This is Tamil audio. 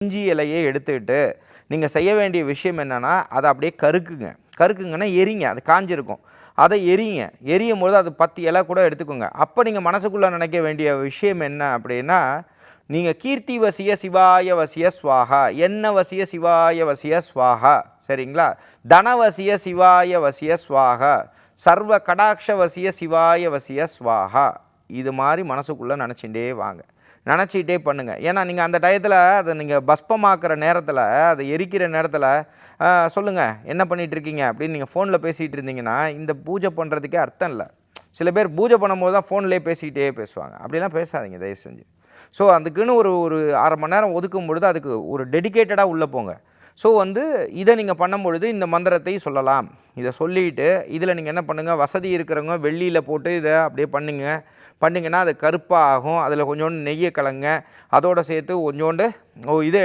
இஞ்சி இலையை எடுத்துக்கிட்டு நீங்கள் செய்ய வேண்டிய விஷயம் என்னென்னா அதை அப்படியே கருக்குங்கன்னா எரிங்க, அது காஞ்சிருக்கும், அதை எரியும் போது அது 10 இலை கூட எடுத்துக்கோங்க. அப்போ நீங்கள் மனசுக்குள்ளே நினைக்க வேண்டிய விஷயம் என்ன அப்படின்னா, நீங்கள் கீர்த்தி வசிய சிவாய வசிய ஸ்வாஹா, என்ன வசிய சிவாய வசிய ஸ்வாஹா, சரிங்களா? தனவசிய சிவாய வசிய ஸ்வாஹா, சர்வ கடாட்ச வசிய சிவாய வசிய ஸ்வாஹா. இது மாதிரி மனசுக்குள்ளே நினச்சிட்டே வாங்க, நினச்சிக்கிட்டே பண்ணுங்கள். ஏன்னா நீங்கள் அந்த டயத்தில் அதை நீங்கள் பஸ்பமாக்குற நேரத்தில், அதை எரிக்கிற நேரத்தில் சொல்லுங்கள் என்ன பண்ணிகிட்ருக்கீங்க அப்படின்னு நீங்கள் ஃபோனில் பேசிகிட்டு இருந்தீங்கன்னா இந்த பூஜை பண்ணுறதுக்கே அர்த்தம் இல்லை. சில பேர் பூஜை பண்ணும்போது தான் ஃபோன்லேயே பேசிக்கிட்டே பேசுவாங்க. அப்படிலாம் பேசாதீங்க தயவு செஞ்சு. ஸோ அதுக்குன்னு ஒரு 1/2 மணி நேரம் ஒதுக்கும் பொழுது அதுக்கு ஒரு டெடிக்கேட்டடாக உள்ளே போங்க. ஸோ இதை நீங்கள் பண்ணும்பொழுது இந்த மந்திரத்தை சொல்லலாம். இதை சொல்லிவிட்டு இதில் நீங்கள் என்ன பண்ணுங்கள், வசதி இருக்கிறவங்க வெள்ளியில் போட்டு இதை அப்படியே பண்ணிங்கன்னா அது கருப்பாக ஆகும். அதில் கொஞ்சோண்டு நெய்யை கலங்க, அதோடு சேர்த்து கொஞ்சோண்டு இதை எடுத்து